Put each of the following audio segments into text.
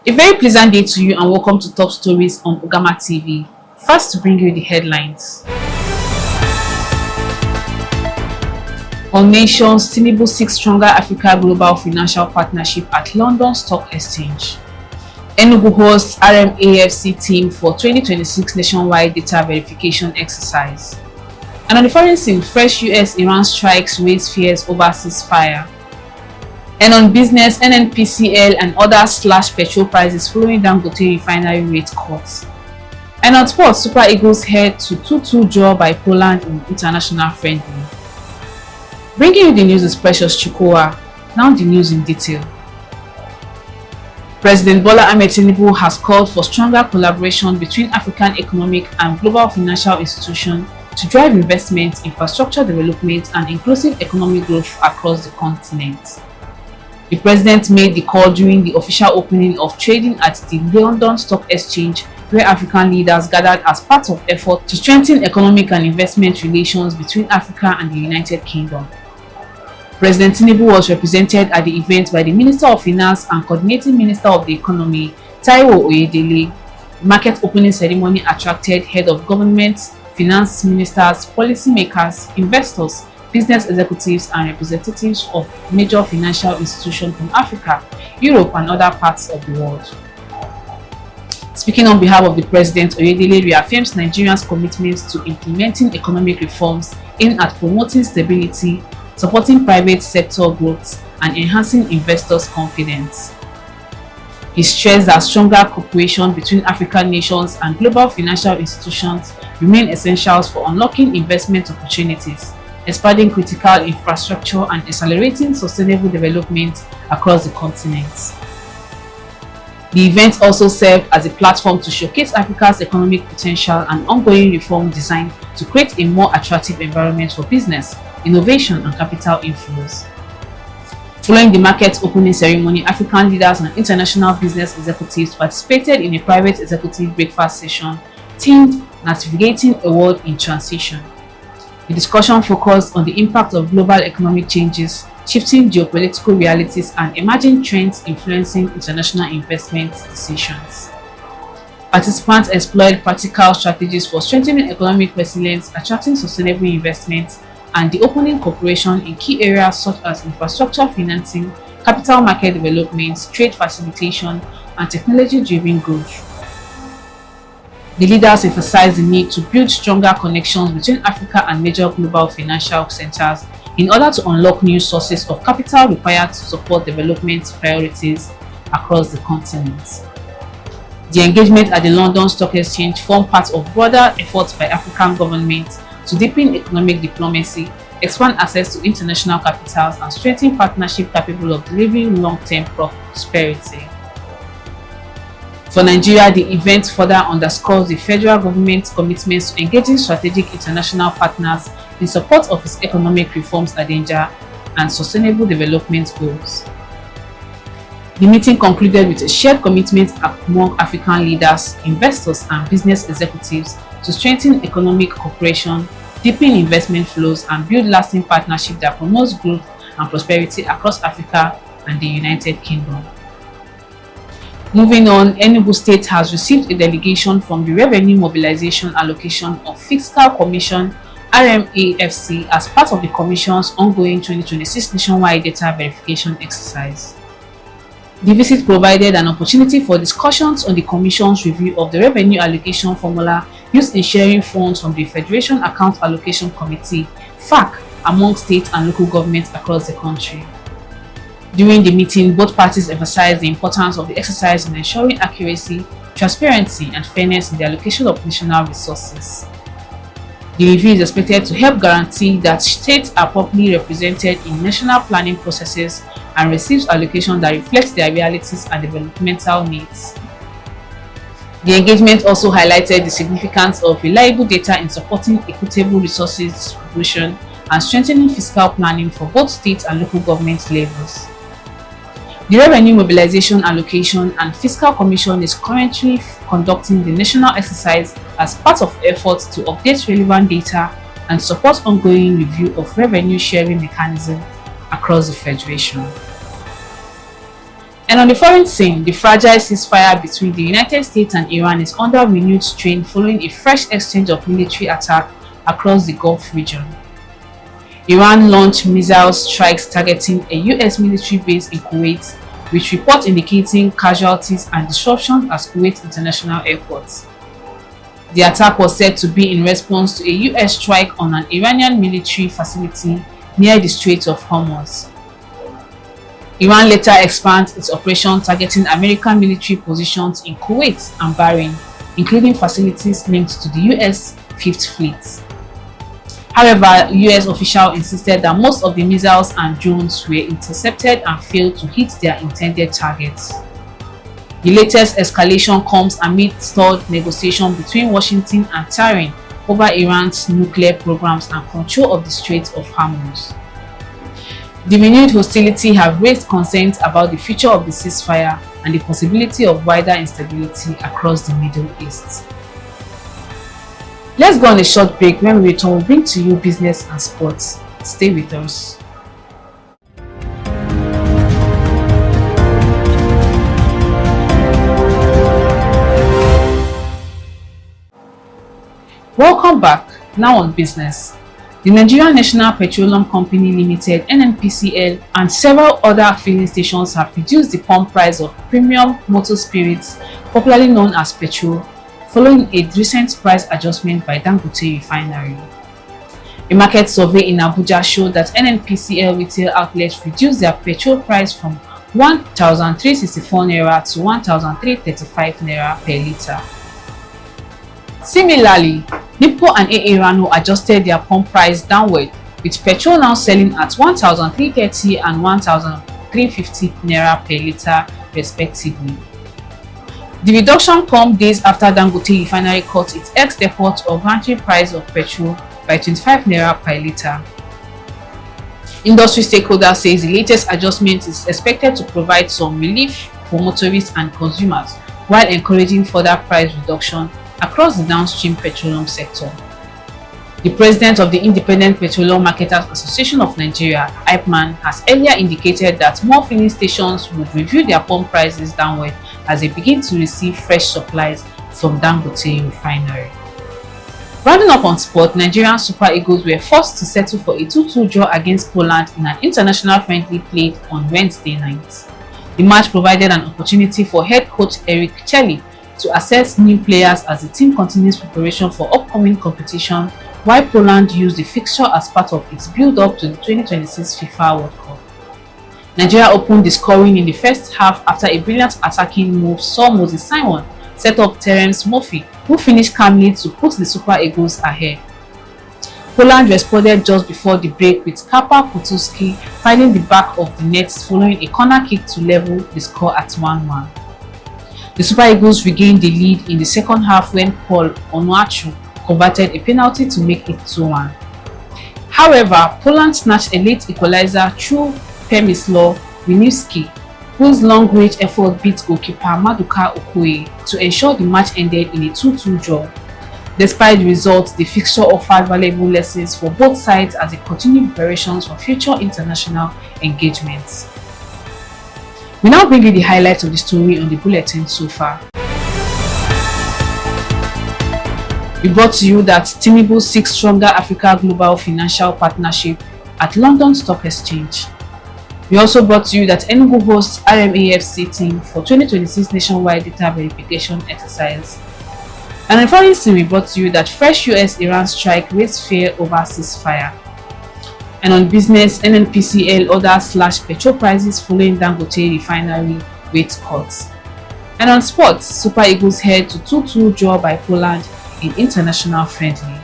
A very pleasant day to you and welcome to Top Stories on Ogama TV. First to bring you the headlines. On Nations, Tinubu seeks stronger Africa Global Financial Partnership at London Stock Exchange. Enugu hosts RMAFC team for 2026 nationwide data verification exercise. And on the foreign scene, fresh US-Iran strikes raise fears over ceasefire. And on business, Nnpcl and others slash petrol prices following Dangote refinery rate cuts. And on sports, Super Eagles head to 2-2 draw by Poland in international friendly. Bringing you the news is Precious Chikowa. Now the news in detail. President Bola Ahmed Tinubu has called for stronger collaboration between African economic and global financial institutions to drive investment, infrastructure development, and inclusive economic growth across the continent. The president made the call during the official opening of trading at the London Stock Exchange, where African leaders gathered as part of effort to strengthen economic and investment relations between Africa and the United Kingdom. President Tinubu was represented at the event by the Minister of Finance and Coordinating Minister of the Economy, Taiwo Oyedele. The market opening ceremony attracted head of government, finance ministers, policymakers, investors, business executives, and representatives of major financial institutions from Africa, Europe, and other parts of the world. Speaking on behalf of the President, Oyedele reaffirms Nigeria's commitments to implementing economic reforms aimed at promoting stability, supporting private sector growth, and enhancing investors' confidence. He stressed that stronger cooperation between African nations and global financial institutions remain essentials for unlocking investment opportunities, expanding critical infrastructure, and accelerating sustainable development across the continent. The event also served as a platform to showcase Africa's economic potential and ongoing reform designed to create a more attractive environment for business, innovation, and capital inflows. Following the market opening ceremony, African leaders and international business executives participated in a private executive breakfast session themed Navigating a World in Transition. The discussion focused on the impact of global economic changes, shifting geopolitical realities, and emerging trends influencing international investment decisions. Participants explored practical strategies for strengthening economic resilience, attracting sustainable investments, and the opening cooperation in key areas such as infrastructure financing, capital market development, trade facilitation, and technology-driven growth. The leaders emphasized the need to build stronger connections between Africa and major global financial centers in order to unlock new sources of capital required to support development priorities across the continent. The engagement at the London Stock Exchange formed part of broader efforts by African governments to deepen economic diplomacy, expand access to international capitals, and strengthen partnerships capable of delivering long-term prosperity. For Nigeria, the event further underscores the federal government's commitments to engaging strategic international partners in support of its economic reforms agenda and sustainable development goals. The meeting concluded with a shared commitment among African leaders, investors, and business executives to strengthen economic cooperation, deepen investment flows, and build lasting partnerships that promotes growth and prosperity across Africa and the United Kingdom. Moving on, Enugu State has received a delegation from the Revenue Mobilization Allocation of Fiscal Commission (RMAFC) as part of the Commission's ongoing 2026 nationwide data verification exercise. The visit provided an opportunity for discussions on the Commission's review of the revenue allocation formula used in sharing funds from the Federation Account Allocation Committee (FAC) among state and local governments across the country. During the meeting, both parties emphasized the importance of the exercise in ensuring accuracy, transparency, and fairness in the allocation of national resources. The review is expected to help guarantee that states are properly represented in national planning processes and receive allocation that reflects their realities and developmental needs. The engagement also highlighted the significance of reliable data in supporting equitable resources distribution and strengthening fiscal planning for both state and local government levels. The Revenue Mobilization Allocation and Fiscal Commission is currently conducting the national exercise as part of efforts to update relevant data and support ongoing review of revenue sharing mechanisms across the Federation. And on the foreign scene, the fragile ceasefire between the United States and Iran is under renewed strain following a fresh exchange of military attack across the Gulf region. Iran launched missile strikes targeting a US military base in Kuwait, with reports indicating casualties and disruptions at Kuwait International Airport. The attack was said to be in response to a US strike on an Iranian military facility near the Strait of Hormuz. Iran later expanded its operation targeting American military positions in Kuwait and Bahrain, including facilities linked to the US Fifth Fleet. However, US officials insisted that most of the missiles and drones were intercepted and failed to hit their intended targets. The latest escalation comes amid stalled negotiations between Washington and Tehran over Iran's nuclear programs and control of the Strait of Hormuz. The renewed hostility have raised concerns about the future of the ceasefire and the possibility of wider instability across the Middle East. Let's go on a short break. When we return, we'll bring to you business and sports. Stay with us. Welcome back. Now on business. The Nigerian National Petroleum Company Limited (Nnpcl) and several other filling stations have reduced the pump price of premium motor spirits, popularly known as petrol, following a recent price adjustment by Dangote Refinery. A market survey in Abuja showed that Nnpcl retail outlets reduced their petrol price from 1,364 naira to 1,335 naira per litre. Similarly, Nnpcl and AA Rano adjusted their pump price downward, with petrol now selling at 1,330 and 1,350 naira per litre respectively. The reduction comes days after Dangote Refinery cut its ex-depot or gantry price of petrol by 25 naira per litre. Industry stakeholders say the latest adjustment is expected to provide some relief for motorists and consumers, while encouraging further price reduction across the downstream petroleum sector. The president of the Independent Petroleum Marketers Association of Nigeria, IPMAN, has earlier indicated that more filling stations would review their pump prices downward as they begin to receive fresh supplies from Dangote Refinery. Rounding up on sport, Nigerian Super Eagles were forced to settle for a 2-2 draw against Poland in an international friendly played on Wednesday night. The match provided an opportunity for head coach Nnpcl to assess new players as the team continues preparation for upcoming competition, while Poland used the fixture as part of its build-up to the 2026 FIFA World Cup. Nigeria opened the scoring in the first half after a brilliant attacking move saw Moses Simon set up Terence Murphy, who finished calmly to put the Super Eagles ahead. Poland responded just before the break with Kapa Kutuski finding the back of the net following a corner kick to level the score at 1-1. The Super Eagles regained the lead in the second half when Paul Onuachu converted a penalty to make it 2-1. However, Poland snatched a late equalizer through Przemysław Wieniawski, whose long-range effort beat goalkeeper Maduka Okoye to ensure the match ended in a 2-2 draw. Despite the results, the fixture offered valuable lessons for both sides as they continue preparations for future international engagements. We now bring you the highlights of the story on the bulletin so far. We brought to you that Tinubu seeks stronger Africa Global Financial Partnership at London Stock Exchange. We also brought to you that Enugu hosts RMAFC team for 2026 nationwide data verification exercise. And in foreign scene, we brought to you that fresh US-Iran strike raised fear over ceasefire. And on business, Nnpcl orders petrol prices following Dangote Refinery rate cuts. And on sports, Super Eagles head to 2-2 draw by Poland in international friendly.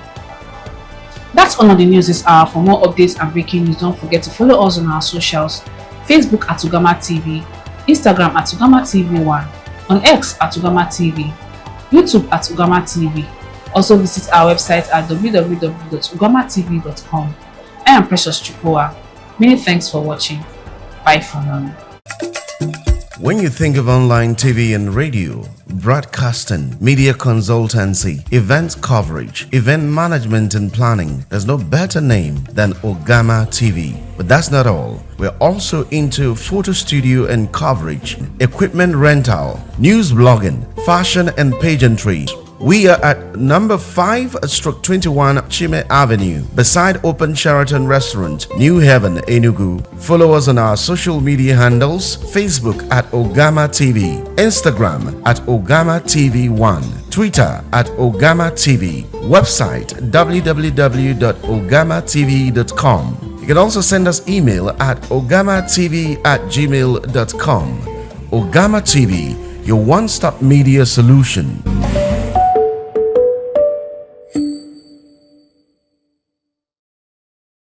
That's all of the news this hour. For more updates and breaking news, don't forget to follow us on our socials: Facebook at Ugama TV, Instagram at Ugama TV1, on X at Ugama TV, YouTube at Ugama TV. Also visit our website at www.ugamatv.com. I am Precious Chukwua. Many thanks for watching. Bye for now. When you think of online TV and radio, broadcasting, media consultancy, event coverage, event management and planning, there's no better name than Ogama TV. But that's not all. We're also into photo studio and coverage, equipment rental, news blogging, fashion and pageantry. We are at number 5/21 Chime Avenue, beside Open Sheraton Restaurant, New Haven, Enugu. Follow us on our social media handles: Facebook at Ogama TV, Instagram at Ogama TV1, Twitter at Ogama TV, website www.ogamatv.com. You can also send us email at ogamatv@gmail.com. Ogama TV, your one-stop media solution.